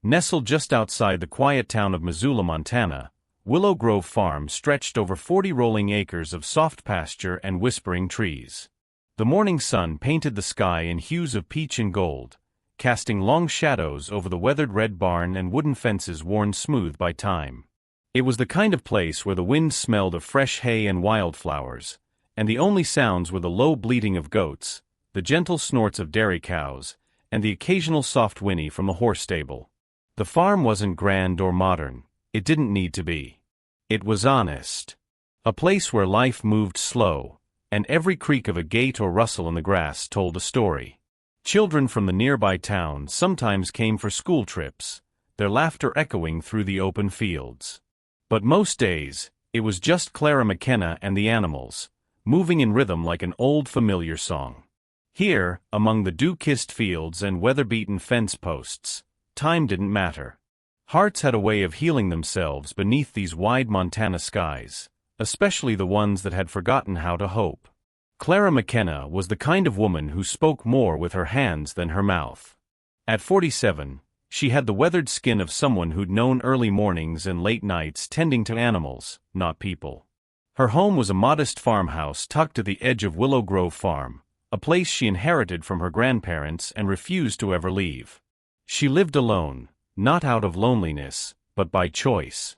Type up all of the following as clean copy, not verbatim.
Nestled just outside the quiet town of Missoula, Montana, Willow Grove Farm stretched over 40 rolling acres of soft pasture and whispering trees. The morning sun painted the sky in hues of peach and gold, casting long shadows over the weathered red barn and wooden fences worn smooth by time. It was the kind of place where the wind smelled of fresh hay and wildflowers, and the only sounds were the low bleating of goats, the gentle snorts of dairy cows, and the occasional soft whinny from a horse stable. The farm wasn't grand or modern. It didn't need to be. It was honest. A place where life moved slow, and every creak of a gate or rustle in the grass told a story. Children from the nearby town sometimes came for school trips, their laughter echoing through the open fields. But most days, it was just Clara McKenna and the animals, moving in rhythm like an old familiar song. Here, among the dew-kissed fields and weather-beaten fence posts, time didn't matter. Hearts had a way of healing themselves beneath these wide Montana skies, especially the ones that had forgotten how to hope. Clara McKenna was the kind of woman who spoke more with her hands than her mouth. At 47, she had the weathered skin of someone who'd known early mornings and late nights tending to animals, not people. Her home was a modest farmhouse tucked at the edge of Willow Grove Farm, a place she inherited from her grandparents and refused to ever leave. She lived alone, not out of loneliness, but by choice.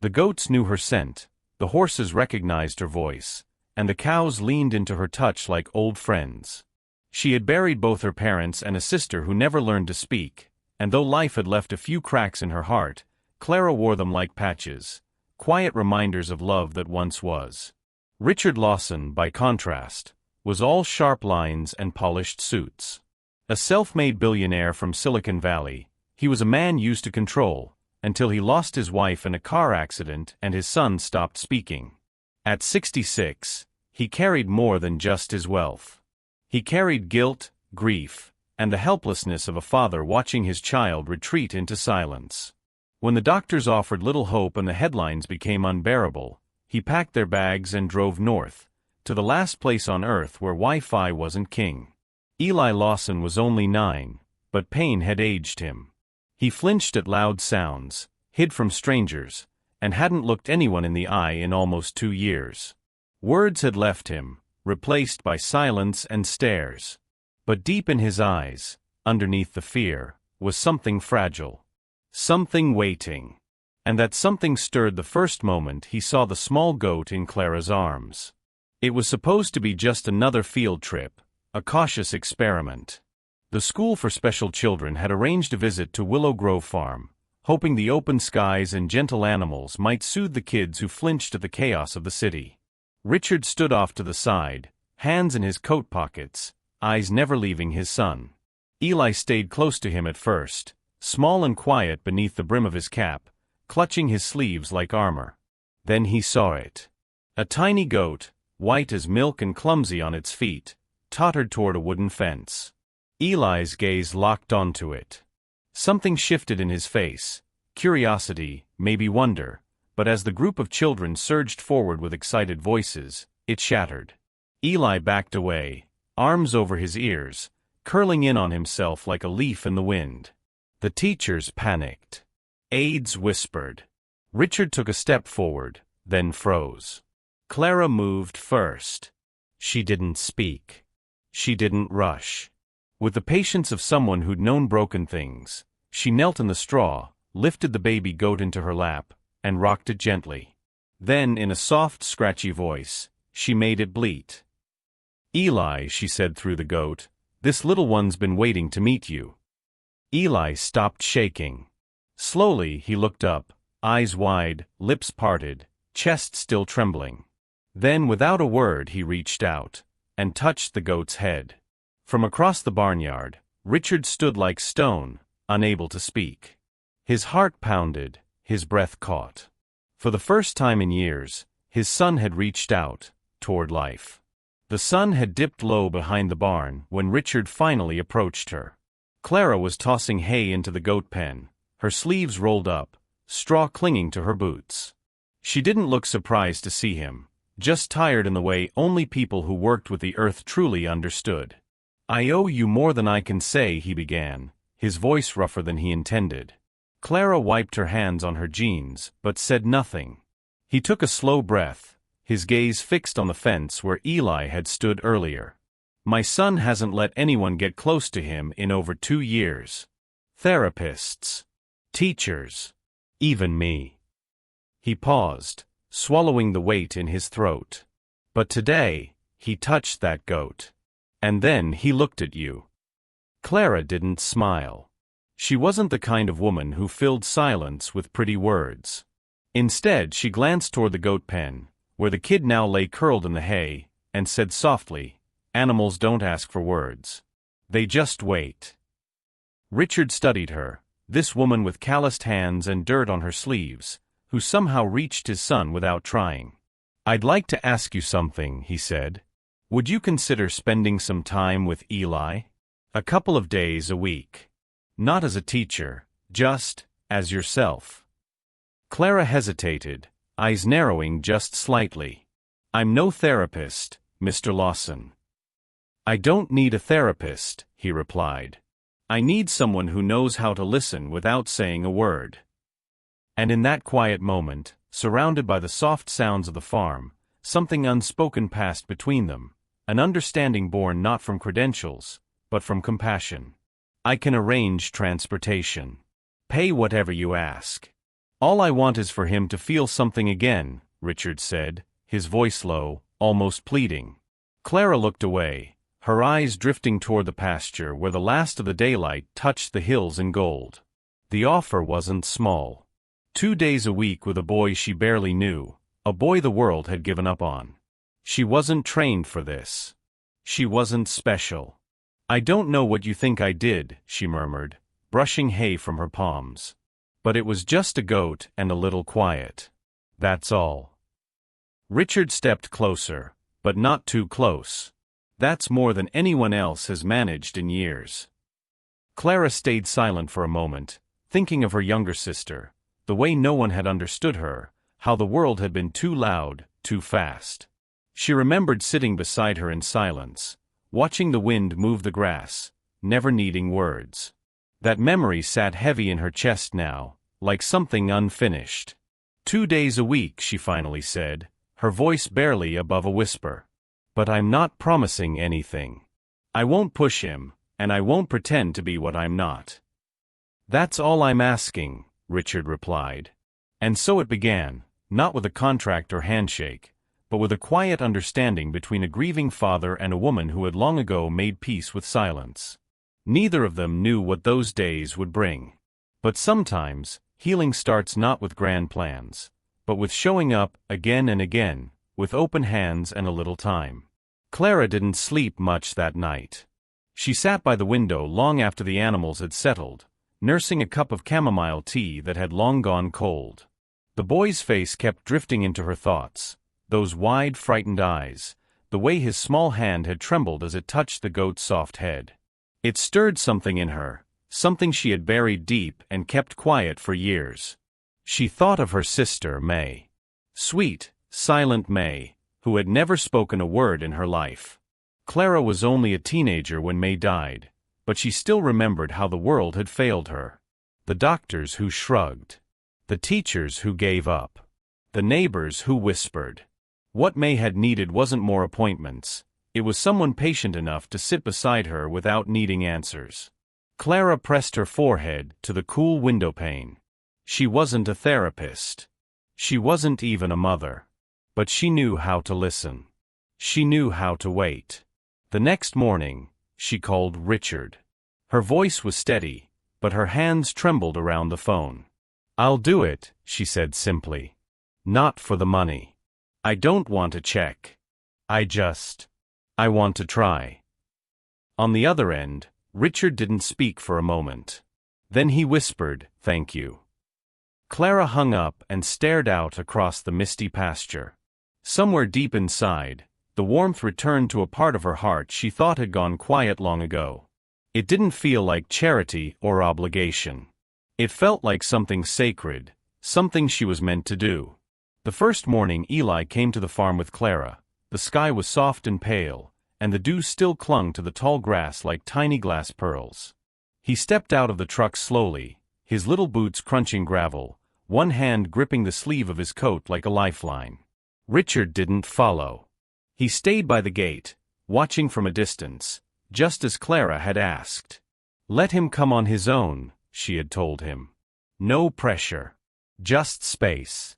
The goats knew her scent, the horses recognized her voice, and the cows leaned into her touch like old friends. She had buried both her parents and a sister who never learned to speak, and though life had left a few cracks in her heart, Clara wore them like patches, quiet reminders of love that once was. Richard Lawson, by contrast, was all sharp lines and polished suits. A self-made billionaire from Silicon Valley, he was a man used to control, until he lost his wife in a car accident and his son stopped speaking. At 66, he carried more than just his wealth. He carried guilt, grief, and the helplessness of a father watching his child retreat into silence. When the doctors offered little hope and the headlines became unbearable, he packed their bags and drove north, to the last place on earth where Wi-Fi wasn't king. Eli Lawson was only 9, but pain had aged him. He flinched at loud sounds, hid from strangers, and hadn't looked anyone in the eye in almost 2 years. Words had left him, replaced by silence and stares. But deep in his eyes, underneath the fear, was something fragile. Something waiting. And that something stirred the first moment he saw the small goat in Clara's arms. It was supposed to be just another field trip, a cautious experiment. The school for special children had arranged a visit to Willow Grove Farm, hoping the open skies and gentle animals might soothe the kids who flinched at the chaos of the city. Richard stood off to the side, hands in his coat pockets, eyes never leaving his son. Eli stayed close to him at first, small and quiet beneath the brim of his cap, clutching his sleeves like armor. Then he saw it. A tiny goat, white as milk and clumsy on its feet, tottered toward a wooden fence. Eli's gaze locked onto it. Something shifted in his face, curiosity, maybe wonder, but as the group of children surged forward with excited voices, it shattered. Eli backed away, arms over his ears, curling in on himself like a leaf in the wind. The teachers panicked. Aides whispered. Richard took a step forward, then froze. Clara moved first. She didn't speak. She didn't rush. With the patience of someone who'd known broken things, she knelt in the straw, lifted the baby goat into her lap, and rocked it gently. Then, in a soft, scratchy voice, she made it bleat. "Eli," she said through the goat, "this little one's been waiting to meet you." Eli stopped shaking. Slowly, he looked up, eyes wide, lips parted, chest still trembling. Then, without a word, he reached out and touched the goat's head. From across the barnyard, Richard stood like stone, unable to speak. His heart pounded, his breath caught. For the first time in years, his son had reached out, toward life. The sun had dipped low behind the barn when Richard finally approached her. Clara was tossing hay into the goat pen, her sleeves rolled up, straw clinging to her boots. She didn't look surprised to see him, just tired in the way only people who worked with the earth truly understood. "I owe you more than I can say," he began, his voice rougher than he intended. Clara wiped her hands on her jeans, but said nothing. He took a slow breath, his gaze fixed on the fence where Eli had stood earlier. My son hasn't let anyone get close to him in over 2 years. Therapists. Teachers. Even me. He paused, swallowing the weight in his throat. But today, he touched that goat. And then he looked at you. Clara didn't smile. She wasn't the kind of woman who filled silence with pretty words. Instead, she glanced toward the goat pen, where the kid now lay curled in the hay, and said softly, "Animals don't ask for words. They just wait." Richard studied her, this woman with calloused hands and dirt on her sleeves, who somehow reached his son without trying. "I'd like to ask you something," he said. "Would you consider spending some time with Eli? A couple of days a week. Not as a teacher, just as yourself." Clara hesitated, eyes narrowing just slightly. "I'm no therapist, Mr. Lawson." "I don't need a therapist," he replied. "I need someone who knows how to listen without saying a word." And in that quiet moment, surrounded by the soft sounds of the farm, something unspoken passed between them, an understanding born not from credentials, but from compassion. "I can arrange transportation. Pay whatever you ask. All I want is for him to feel something again," Richard said, his voice low, almost pleading. Clara looked away, her eyes drifting toward the pasture where the last of the daylight touched the hills in gold. The offer wasn't small. 2 days a week with a boy she barely knew, a boy the world had given up on. She wasn't trained for this. She wasn't special. "I don't know what you think I did," she murmured, brushing hay from her palms. "But it was just a goat and a little quiet. That's all." Richard stepped closer, but not too close. "That's more than anyone else has managed in years." Clara stayed silent for a moment, thinking of her younger sister, the way no one had understood her, how the world had been too loud, too fast. She remembered sitting beside her in silence, watching the wind move the grass, never needing words. That memory sat heavy in her chest now, like something unfinished. 2 days a week, she finally said, her voice barely above a whisper. "But I'm not promising anything. I won't push him, and I won't pretend to be what I'm not." "That's all I'm asking," Richard replied. And so it began, not with a contract or handshake, but with a quiet understanding between a grieving father and a woman who had long ago made peace with silence. Neither of them knew what those days would bring. But sometimes, healing starts not with grand plans, but with showing up again and again, with open hands and a little time. Clara didn't sleep much that night. She sat by the window long after the animals had settled, nursing a cup of chamomile tea that had long gone cold. The boy's face kept drifting into her thoughts, those wide, frightened eyes, the way his small hand had trembled as it touched the goat's soft head. It stirred something in her, something she had buried deep and kept quiet for years. She thought of her sister, May. Sweet, silent May, who had never spoken a word in her life. Clara was only a teenager when May died, but she still remembered how the world had failed her. The doctors who shrugged. The teachers who gave up. The neighbors who whispered. What May had needed wasn't more appointments. It was someone patient enough to sit beside her without needing answers. Clara pressed her forehead to the cool windowpane. She wasn't a therapist. She wasn't even a mother. But she knew how to listen. She knew how to wait. The next morning, she called Richard. Her voice was steady, but her hands trembled around the phone. "I'll do it," she said simply. "Not for the money. I don't want a check. I want to try." On the other end, Richard didn't speak for a moment. Then he whispered, "Thank you." Clara hung up and stared out across the misty pasture. Somewhere deep inside, the warmth returned to a part of her heart she thought had gone quiet long ago. It didn't feel like charity or obligation. It felt like something sacred, something she was meant to do. The first morning Eli came to the farm with Clara, the sky was soft and pale, and the dew still clung to the tall grass like tiny glass pearls. He stepped out of the truck slowly, his little boots crunching gravel, one hand gripping the sleeve of his coat like a lifeline. Richard didn't follow. He stayed by the gate, watching from a distance, just as Clara had asked. Let him come on his own, she had told him. No pressure. Just space.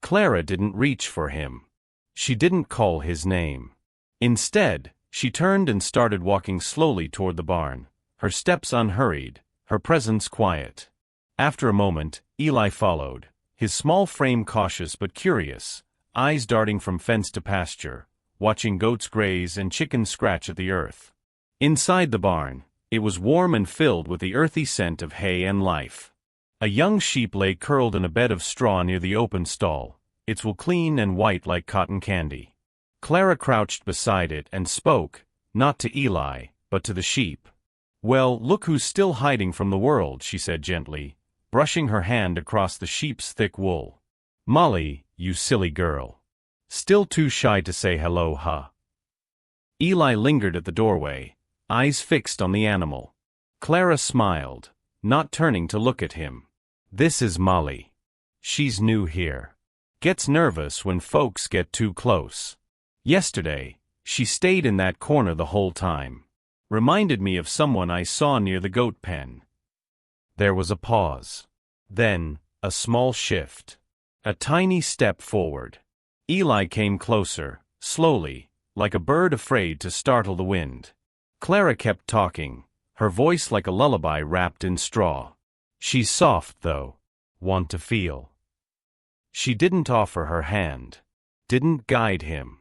Clara didn't reach for him. She didn't call his name. Instead, she turned and started walking slowly toward the barn, her steps unhurried, her presence quiet. After a moment, Eli followed, his small frame cautious but curious, eyes darting from fence to pasture, watching goats graze and chickens scratch at the earth. Inside the barn, it was warm and filled with the earthy scent of hay and life. A young sheep lay curled in a bed of straw near the open stall, its wool clean and white like cotton candy. Clara crouched beside it and spoke, not to Eli, but to the sheep. Well, look who's still hiding from the world, she said gently, brushing her hand across the sheep's thick wool. Molly, you silly girl. Still too shy to say hello, huh? Eli lingered at the doorway, eyes fixed on the animal. Clara smiled, not turning to look at him. This is Molly. She's new here. Gets nervous when folks get too close. Yesterday, she stayed in that corner the whole time. Reminded me of someone I saw near the goat pen. There was a pause. Then, a small shift. A tiny step forward. Eli came closer, slowly, like a bird afraid to startle the wind. Clara kept talking, her voice like a lullaby wrapped in straw. She's soft, though. Want to feel. She didn't offer her hand. Didn't guide him.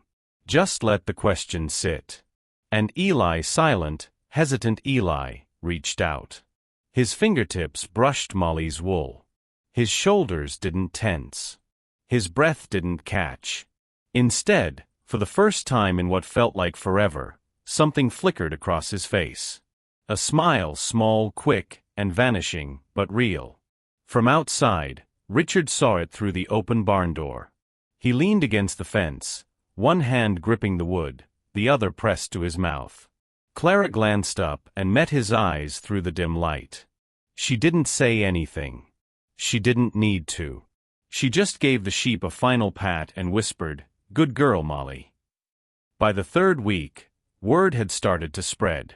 Just let the question sit. And Eli, silent, hesitant Eli, reached out. His fingertips brushed Molly's wool. His shoulders didn't tense. His breath didn't catch. Instead, for the first time in what felt like forever, something flickered across his face. A smile, small, quick, and vanishing, but real. From outside, Richard saw it through the open barn door. He leaned against the fence, one hand gripping the wood, the other pressed to his mouth. Clara glanced up and met his eyes through the dim light. She didn't say anything. She didn't need to. She just gave the sheep a final pat and whispered, "Good girl, Molly." By the third week, word had started to spread.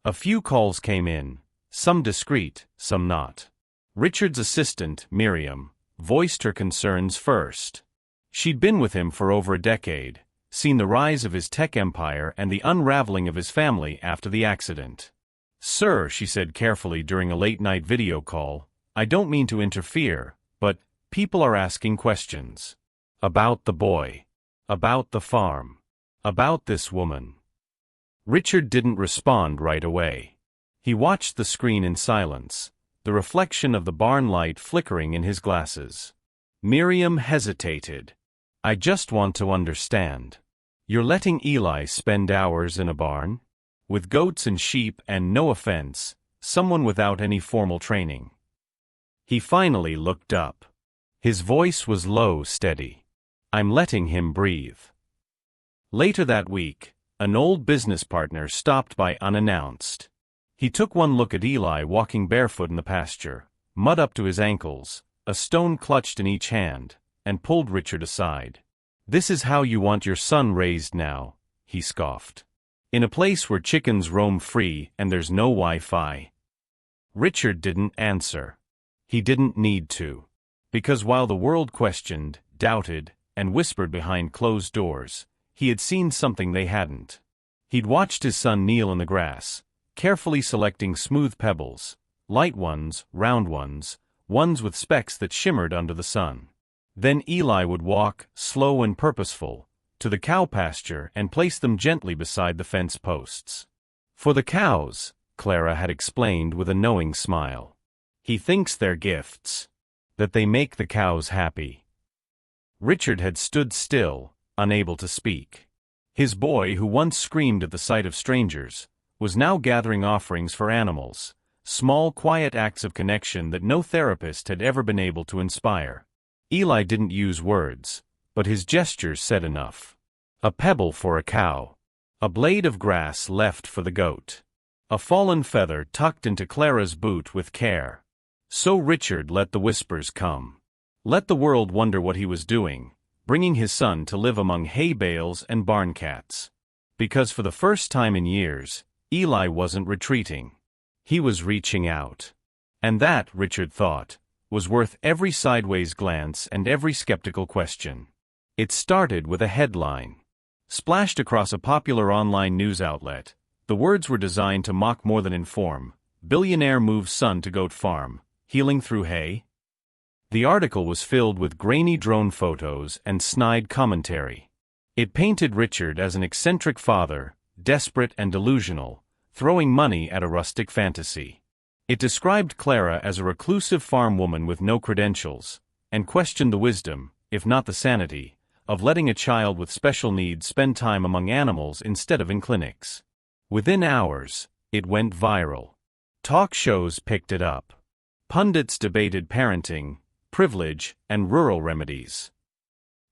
A few calls came in, some discreet, some not. Richard's assistant, Miriam, voiced her concerns first. She'd been with him for over a decade, seen the rise of his tech empire and the unraveling of his family after the accident. "Sir," she said carefully during a late-night video call, "I don't mean to interfere, but people are asking questions. About the boy. About the farm. About this woman." Richard didn't respond right away. He watched the screen in silence, the reflection of the barn light flickering in his glasses. Miriam hesitated. "I just want to understand. You're letting Eli spend hours in a barn? With goats and sheep and, no offense, someone without any formal training?" He finally looked up. His voice was low, steady. "I'm letting him breathe." Later that week, an old business partner stopped by unannounced. He took one look at Eli walking barefoot in the pasture, mud up to his ankles, a stone clutched in each hand, and pulled Richard aside. "This is how you want your son raised now," he scoffed. "In a place where chickens roam free and there's no Wi-Fi?" Richard didn't answer. He didn't need to. Because while the world questioned, doubted, and whispered behind closed doors, he had seen something they hadn't. He'd watched his son kneel in the grass, carefully selecting smooth pebbles, light ones, round ones, ones with specks that shimmered under the sun. Then Eli would walk, slow and purposeful, to the cow pasture and place them gently beside the fence posts. "For the cows," Clara had explained with a knowing smile. "He thinks they're gifts. That they make the cows happy." Richard had stood still, unable to speak. His boy, who once screamed at the sight of strangers, was now gathering offerings for animals, small, quiet acts of connection that no therapist had ever been able to inspire. Eli didn't use words, but his gestures said enough. A pebble for a cow. A blade of grass left for the goat. A fallen feather tucked into Clara's boot with care. So Richard let the whispers come. Let the world wonder what he was doing, bringing his son to live among hay bales and barn cats. Because for the first time in years, Eli wasn't retreating. He was reaching out. And that, Richard thought, was worth every sideways glance and every skeptical question. It started with a headline. Splashed across a popular online news outlet, the words were designed to mock more than inform. Billionaire moves son to goat farm, healing through hay? The article was filled with grainy drone photos and snide commentary. It painted Richard as an eccentric father, desperate and delusional, throwing money at a rustic fantasy. It described Clara as a reclusive farm woman with no credentials, and questioned the wisdom, if not the sanity, of letting a child with special needs spend time among animals instead of in clinics. Within hours, it went viral. Talk shows picked it up. Pundits debated parenting, privilege, and rural remedies.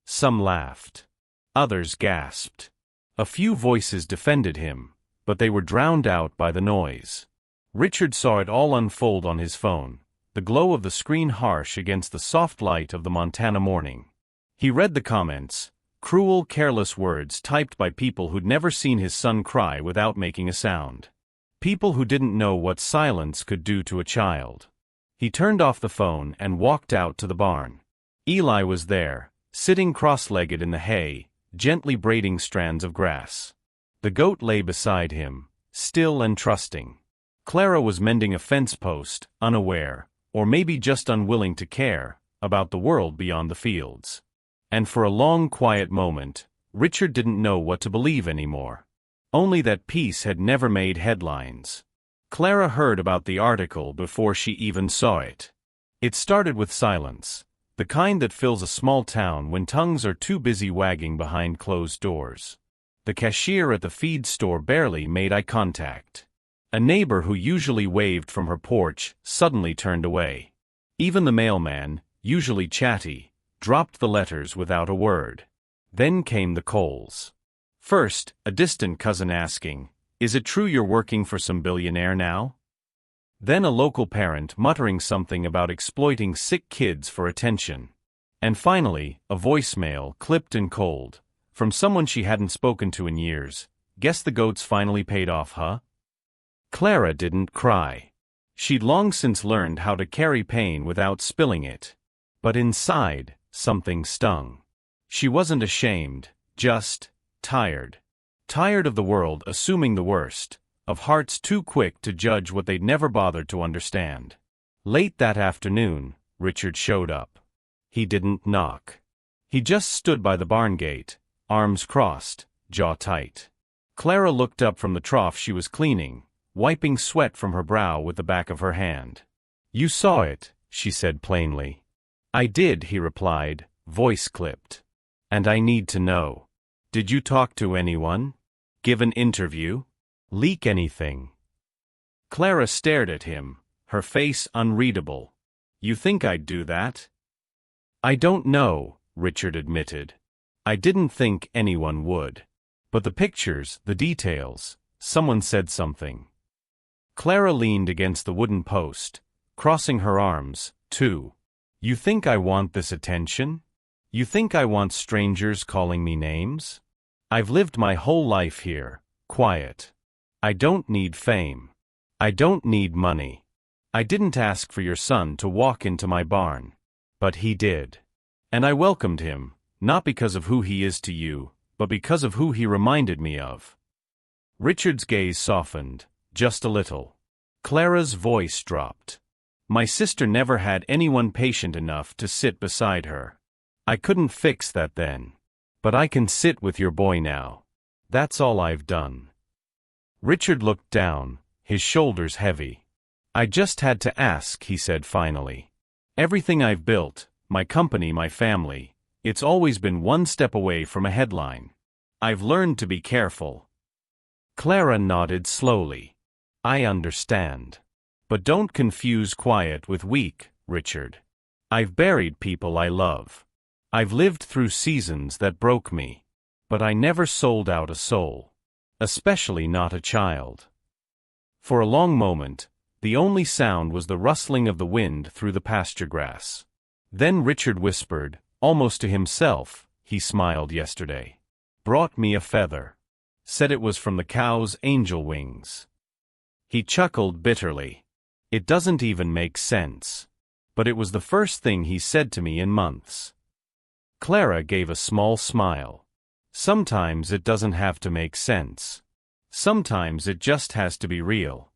Some laughed. Others gasped. A few voices defended him, but they were drowned out by the noise. Richard saw it all unfold on his phone, the glow of the screen harsh against the soft light of the Montana morning. He read the comments, cruel, careless words typed by people who'd never seen his son cry without making a sound. People who didn't know what silence could do to a child. He turned off the phone and walked out to the barn. Eli was there, sitting cross-legged in the hay, gently braiding strands of grass. The goat lay beside him, still and trusting. Clara was mending a fence post, unaware, or maybe just unwilling to care, about the world beyond the fields. And for a long quiet moment, Richard didn't know what to believe anymore. Only that peace had never made headlines. Clara heard about the article before she even saw it. It started with silence, the kind that fills a small town when tongues are too busy wagging behind closed doors. The cashier at the feed store barely made eye contact. A neighbor who usually waved from her porch suddenly turned away. Even the mailman, usually chatty, dropped the letters without a word. Then came the calls. First, a distant cousin asking, "Is it true you're working for some billionaire now?" Then a local parent muttering something about exploiting sick kids for attention. And finally, a voicemail, clipped and cold, from someone she hadn't spoken to in years. "Guess the goats finally paid off, huh?" Clara didn't cry. She'd long since learned how to carry pain without spilling it. But inside, something stung. She wasn't ashamed, just tired. Tired of the world assuming the worst, of hearts too quick to judge what they'd never bothered to understand. Late that afternoon, Richard showed up. He didn't knock. He just stood by the barn gate, arms crossed, jaw tight. Clara looked up from the trough she was cleaning, wiping sweat from her brow with the back of her hand. "You saw it," she said plainly. "I did," he replied, voice clipped. "And I need to know. Did you talk to anyone? Give an interview? Leak anything?" Clara stared at him, her face unreadable. "You think I'd do that?" "I don't know," Richard admitted. "I didn't think anyone would. But the pictures, the details, someone said something." Clara leaned against the wooden post, crossing her arms, too. "You think I want this attention? You think I want strangers calling me names? I've lived my whole life here, quiet. I don't need fame. I don't need money. I didn't ask for your son to walk into my barn. But he did. And I welcomed him, not because of who he is to you, but because of who he reminded me of." Richard's gaze softened, just a little. Clara's voice dropped. "My sister never had anyone patient enough to sit beside her. I couldn't fix that then. But I can sit with your boy now. That's all I've done." Richard looked down, his shoulders heavy. "I just had to ask," he said finally. "Everything I've built, my company, my family, it's always been one step away from a headline. I've learned to be careful." Clara nodded slowly. "I understand. But don't confuse quiet with weak, Richard. I've buried people I love. I've lived through seasons that broke me. But I never sold out a soul. Especially not a child." For a long moment, The only sound was the rustling of the wind through the pasture grass. Then Richard whispered, almost to himself, "He smiled yesterday. Brought me a feather. Said it was from the cow's angel wings." He chuckled bitterly. "It doesn't even make sense. But it was the first thing he said to me in months." Clara gave a small smile. Sometimes it doesn't have to make sense. Sometimes it just has to be real.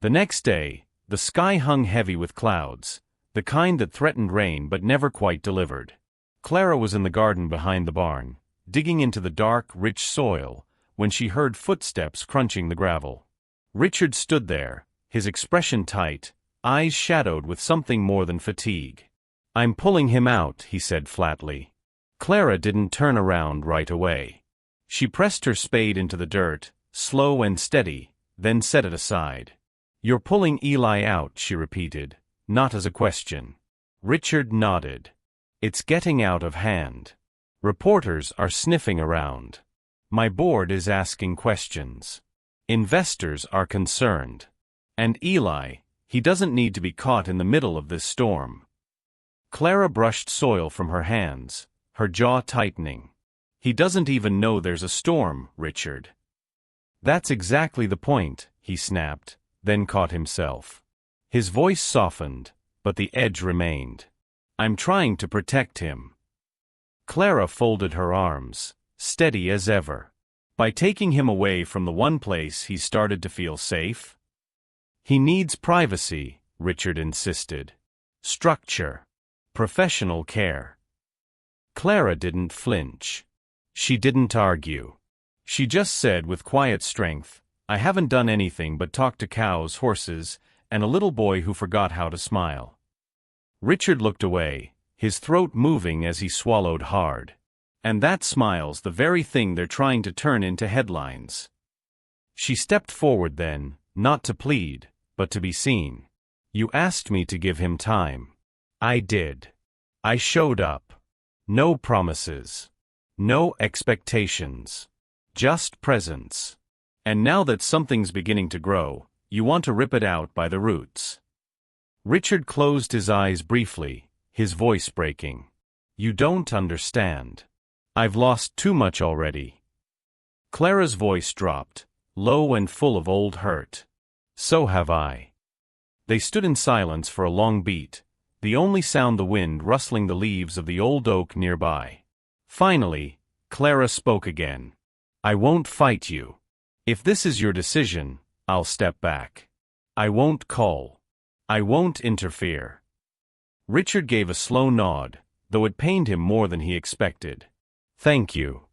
The next day, the sky hung heavy with clouds, the kind that threatened rain but never quite delivered. Clara was in the garden behind the barn, digging into the dark, rich soil, when she heard footsteps crunching the gravel. Richard stood there, his expression tight, eyes shadowed with something more than fatigue. "I'm pulling him out," he said flatly. Clara didn't turn around right away. She pressed her spade into the dirt, slow and steady, then set it aside. "You're pulling Eli out," she repeated, not as a question. Richard nodded. "It's getting out of hand. Reporters are sniffing around. My board is asking questions. Investors are concerned. And Eli, he doesn't need to be caught in the middle of this storm." Clara brushed soil from her hands, her jaw tightening. "He doesn't even know there's a storm, Richard." "That's exactly the point," he snapped, then caught himself. His voice softened, but the edge remained. "I'm trying to protect him." Clara folded her arms, steady as ever. "By taking him away from the one place he started to feel safe?" "He needs privacy," Richard insisted. "Structure. Professional care." Clara didn't flinch. She didn't argue. She just said with quiet strength, "I haven't done anything but talk to cows, horses, and a little boy who forgot how to smile." Richard looked away, his throat moving as he swallowed hard. "And that smile's the very thing they're trying to turn into headlines." She stepped forward then, not to plead, but to be seen. "You asked me to give him time. I did. I showed up. No promises. No expectations. Just presence. And now that something's beginning to grow, you want to rip it out by the roots." Richard closed his eyes briefly, his voice breaking. "You don't understand. I've lost too much already." Clara's voice dropped, low and full of old hurt. "So have I." They stood in silence for a long beat, the only sound the wind rustling the leaves of the old oak nearby. Finally, Clara spoke again. "I won't fight you. If this is your decision, I'll step back. I won't call. I won't interfere." Richard gave a slow nod, though it pained him more than he expected. "Thank you.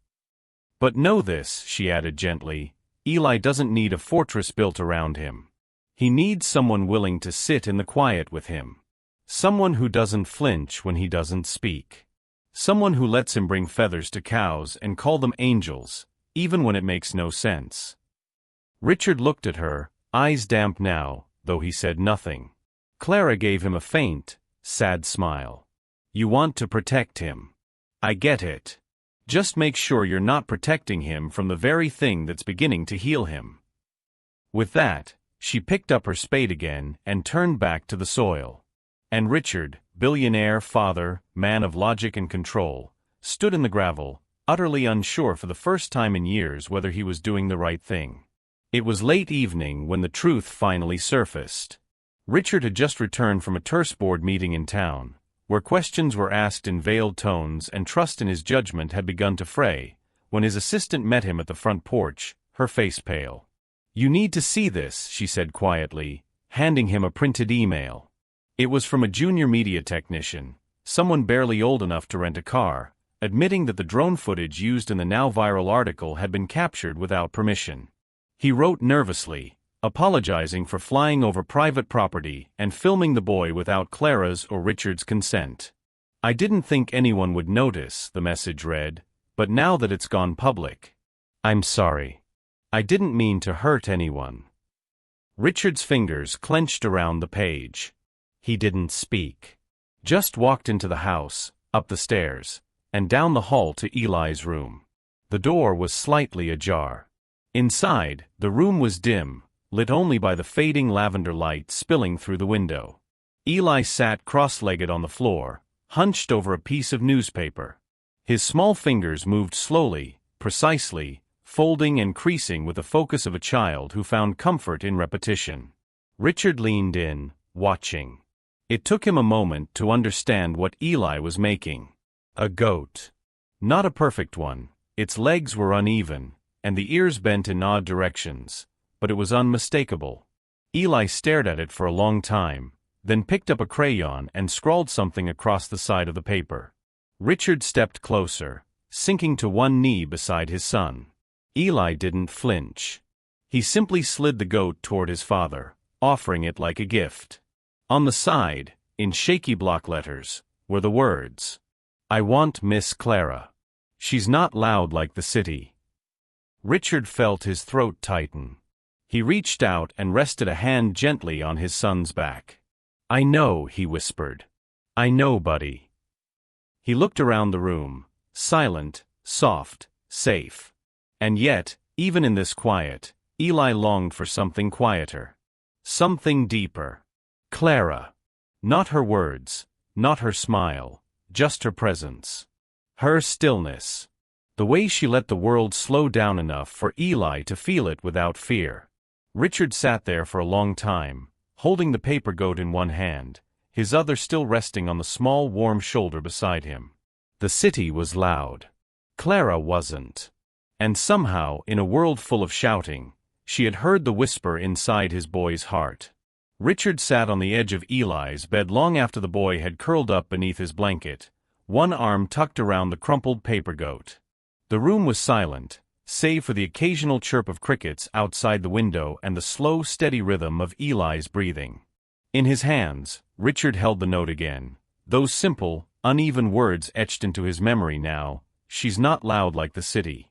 But know this," she added gently, "Eli doesn't need a fortress built around him. He needs someone willing to sit in the quiet with him. Someone who doesn't flinch when he doesn't speak. Someone who lets him bring feathers to cows and call them angels, even when it makes no sense." Richard looked at her, eyes damp now, though he said nothing. Clara gave him a faint, sad smile. "You want to protect him. I get it. Just make sure you're not protecting him from the very thing that's beginning to heal him." With that, she picked up her spade again and turned back to the soil. And Richard, billionaire, father, man of logic and control, stood in the gravel, utterly unsure for the first time in years whether he was doing the right thing. It was late evening when the truth finally surfaced. Richard had just returned from a terse board meeting in town, where questions were asked in veiled tones and trust in his judgment had begun to fray, when his assistant met him at the front porch, her face pale. "You need to see this," she said quietly, handing him a printed email. It was from a junior media technician, someone barely old enough to rent a car, admitting that the drone footage used in the now viral article had been captured without permission. He wrote nervously, apologizing for flying over private property and filming the boy without Clara's or Richard's consent. "I didn't think anyone would notice," the message read, "but now that it's gone public, I'm sorry. I didn't mean to hurt anyone." Richard's fingers clenched around the page. He didn't speak. Just walked into the house, up the stairs, and down the hall to Eli's room. The door was slightly ajar. Inside, the room was dim, lit only by the fading lavender light spilling through the window. Eli sat cross-legged on the floor, hunched over a piece of newspaper. His small fingers moved slowly, precisely, folding and creasing with the focus of a child who found comfort in repetition. Richard leaned in, watching. It took him a moment to understand what Eli was making. A goat. Not a perfect one. Its legs were uneven, and the ears bent in odd directions, but it was unmistakable. Eli stared at it for a long time, then picked up a crayon and scrawled something across the side of the paper. Richard stepped closer, sinking to one knee beside his son. Eli didn't flinch. He simply slid the goat toward his father, offering it like a gift. On the side, in shaky block letters, were the words, "I want Miss Clara. She's not loud like the city." Richard felt his throat tighten. He reached out and rested a hand gently on his son's back. "I know," he whispered. "I know, buddy." He looked around the room, silent, soft, safe. And yet, even in this quiet, Eli longed for something quieter. Something deeper. Clara. Not her words, not her smile, just her presence. Her stillness. The way she let the world slow down enough for Eli to feel it without fear. Richard sat there for a long time, holding the paper goat in one hand, his other still resting on the small warm shoulder beside him. The city was loud. Clara wasn't. And somehow, in a world full of shouting, she had heard the whisper inside his boy's heart. Richard sat on the edge of Eli's bed long after the boy had curled up beneath his blanket, one arm tucked around the crumpled paper goat. The room was silent, save for the occasional chirp of crickets outside the window and the slow, steady rhythm of Eli's breathing. In his hands, Richard held the note again, those simple, uneven words etched into his memory now, "She's not loud like the city."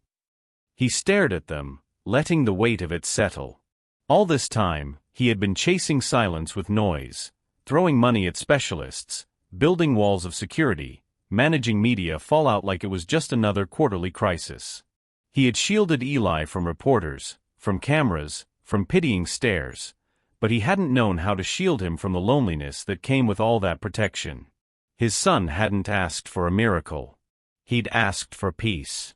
He stared at them, letting the weight of it settle. All this time, he had been chasing silence with noise, throwing money at specialists, building walls of security, managing media fallout like it was just another quarterly crisis. He had shielded Eli from reporters, from cameras, from pitying stares, but he hadn't known how to shield him from the loneliness that came with all that protection. His son hadn't asked for a miracle. He'd asked for peace.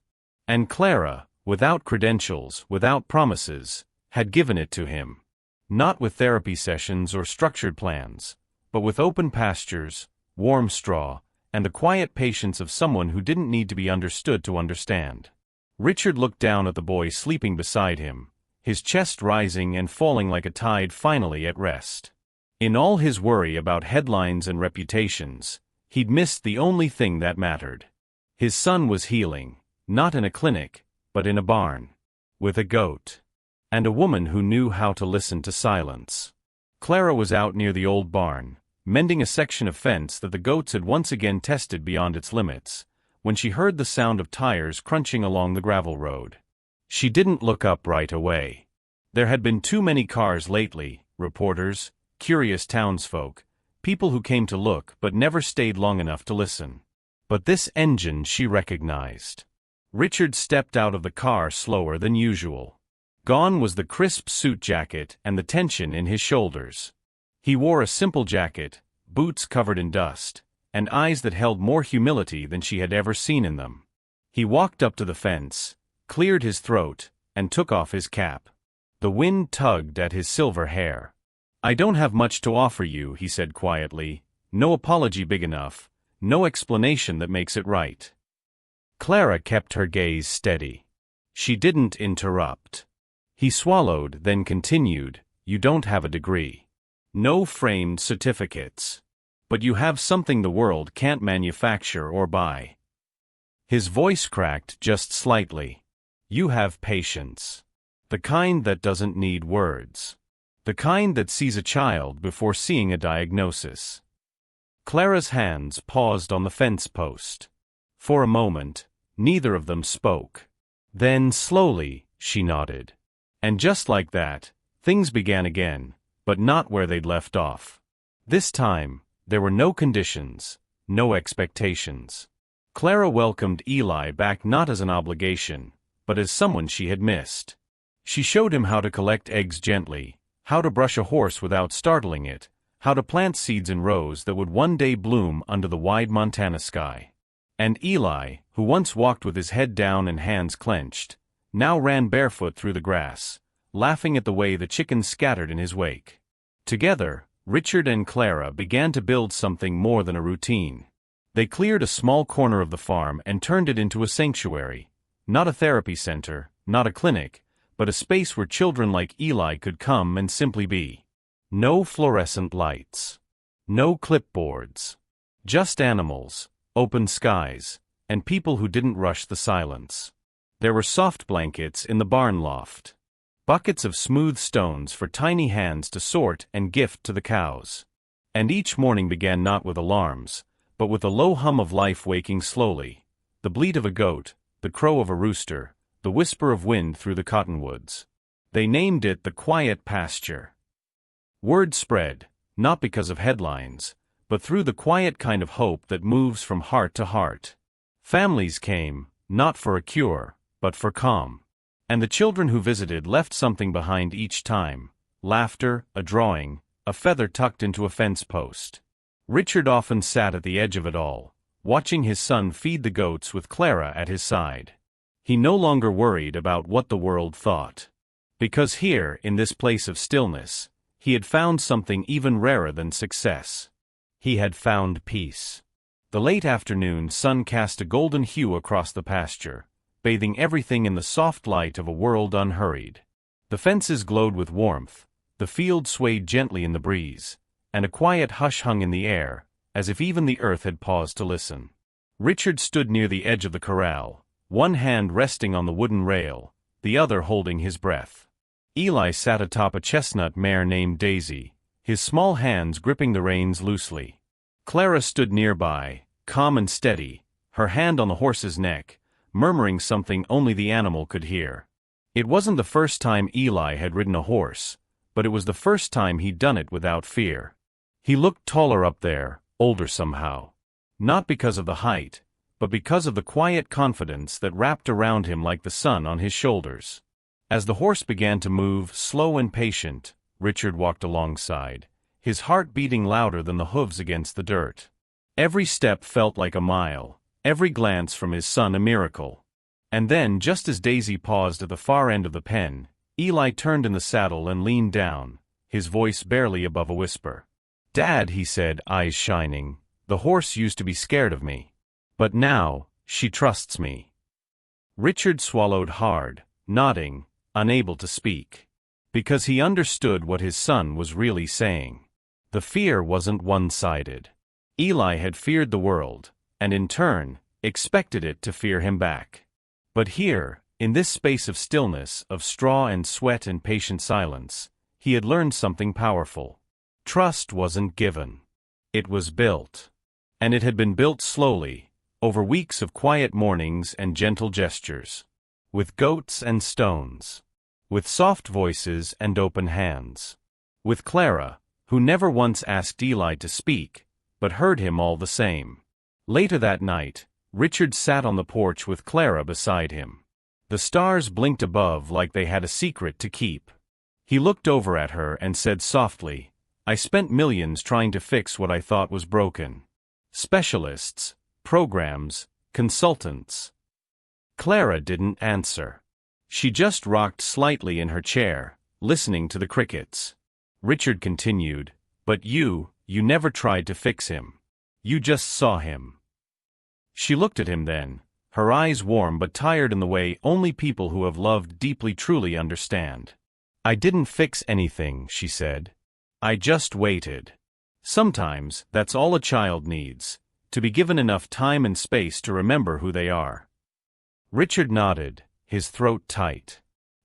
And Clara, without credentials, without promises, had given it to him. Not with therapy sessions or structured plans, but with open pastures, warm straw, and the quiet patience of someone who didn't need to be understood to understand. Richard looked down at the boy sleeping beside him, his chest rising and falling like a tide finally at rest. In all his worry about headlines and reputations, he'd missed the only thing that mattered. His son was healing, not in a clinic, but in a barn, with a goat, and a woman who knew how to listen to silence. Clara was out near the old barn, mending a section of fence that the goats had once again tested beyond its limits, when she heard the sound of tires crunching along the gravel road. She didn't look up right away. There had been too many cars lately, reporters, curious townsfolk, people who came to look but never stayed long enough to listen. But this engine she recognized. Richard stepped out of the car slower than usual. Gone was the crisp suit jacket and the tension in his shoulders. He wore a simple jacket, boots covered in dust, and eyes that held more humility than she had ever seen in them. He walked up to the fence, cleared his throat, and took off his cap. The wind tugged at his silver hair. "I don't have much to offer you," he said quietly. "No apology big enough, no explanation that makes it right." Clara kept her gaze steady. She didn't interrupt. He swallowed, then continued, "You don't have a degree. No framed certificates. But you have something the world can't manufacture or buy." His voice cracked just slightly. "You have patience. The kind that doesn't need words. The kind that sees a child before seeing a diagnosis." Clara's hands paused on the fence post. For a moment, neither of them spoke. Then, slowly, she nodded. And just like that, things began again, but not where they'd left off. This time, there were no conditions, no expectations. Clara welcomed Eli back not as an obligation, but as someone she had missed. She showed him how to collect eggs gently, how to brush a horse without startling it, how to plant seeds in rows that would one day bloom under the wide Montana sky. And Eli, who once walked with his head down and hands clenched, now ran barefoot through the grass, laughing at the way the chickens scattered in his wake. Together, Richard and Clara began to build something more than a routine. They cleared a small corner of the farm and turned it into a sanctuary, not a therapy center, not a clinic, but a space where children like Eli could come and simply be. No fluorescent lights. No clipboards. Just animals, open skies, and people who didn't rush the silence. There were soft blankets in the barn loft. Buckets of smooth stones for tiny hands to sort and gift to the cows. And each morning began not with alarms, but with a low hum of life waking slowly, the bleat of a goat, the crow of a rooster, the whisper of wind through the cottonwoods. They named it the quiet pasture. Word spread, not because of headlines, but through the quiet kind of hope that moves from heart to heart. Families came, not for a cure, but for calm. And the children who visited left something behind each time: laughter, a drawing, a feather tucked into a fence post. Richard often sat at the edge of it all, watching his son feed the goats with Clara at his side. He no longer worried about what the world thought. Because here, in this place of stillness, he had found something even rarer than success. He had found peace. The late afternoon sun cast a golden hue across the pasture, bathing everything in the soft light of a world unhurried. The fences glowed with warmth, the field swayed gently in the breeze, and a quiet hush hung in the air, as if even the earth had paused to listen. Richard stood near the edge of the corral, one hand resting on the wooden rail, the other holding his breath. Eli sat atop a chestnut mare named Daisy, his small hands gripping the reins loosely. Clara stood nearby, calm and steady, her hand on the horse's neck, murmuring something only the animal could hear. It wasn't the first time Eli had ridden a horse, but it was the first time he'd done it without fear. He looked taller up there, older somehow. Not because of the height, but because of the quiet confidence that wrapped around him like the sun on his shoulders. As the horse began to move, slow and patient, Richard walked alongside, his heart beating louder than the hooves against the dirt. Every step felt like a mile, every glance from his son a miracle. And then, just as Daisy paused at the far end of the pen, Eli turned in the saddle and leaned down, his voice barely above a whisper. "Dad," he said, eyes shining, "the horse used to be scared of me. But now, she trusts me." Richard swallowed hard, nodding, unable to speak. Because he understood what his son was really saying. The fear wasn't one-sided. Eli had feared the world, and in turn, expected it to fear him back. But here, in this space of stillness, of straw and sweat and patient silence, he had learned something powerful. Trust wasn't given. It was built. And it had been built slowly, over weeks of quiet mornings and gentle gestures. With goats and stones. With soft voices and open hands. With Clara, who never once asked Eli to speak, but heard him all the same. Later that night, Richard sat on the porch with Clara beside him. The stars blinked above like they had a secret to keep. He looked over at her and said softly, "I spent millions trying to fix what I thought was broken. Specialists, programs, consultants." Clara didn't answer. She just rocked slightly in her chair, listening to the crickets. Richard continued, "But you never tried to fix him. You just saw him." She looked at him then, her eyes warm but tired in the way only people who have loved deeply truly understand. "I didn't fix anything," she said. "I just waited. Sometimes, that's all a child needs, to be given enough time and space to remember who they are." Richard nodded, his throat tight.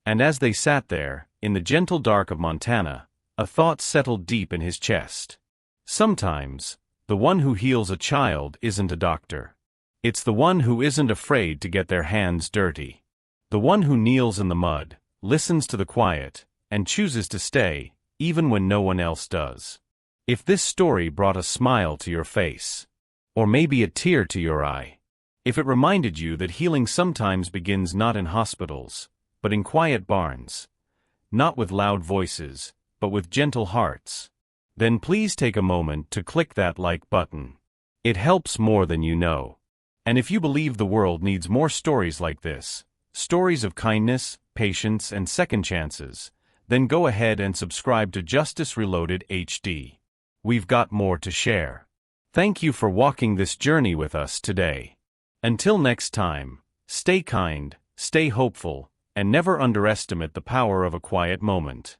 And as they sat there, in the gentle dark of Montana, a thought settled deep in his chest. Sometimes, the one who heals a child isn't a doctor. It's the one who isn't afraid to get their hands dirty. The one who kneels in the mud, listens to the quiet, and chooses to stay, even when no one else does. If this story brought a smile to your face, or maybe a tear to your eye, if it reminded you that healing sometimes begins not in hospitals, but in quiet barns. Not with loud voices, but with gentle hearts. Then please take a moment to click that like button. It helps more than you know. And if you believe the world needs more stories like this, stories of kindness, patience, and second chances, then go ahead and subscribe to Justice Reloaded HD. We've got more to share. Thank you for walking this journey with us today. Until next time, stay kind, stay hopeful, and never underestimate the power of a quiet moment.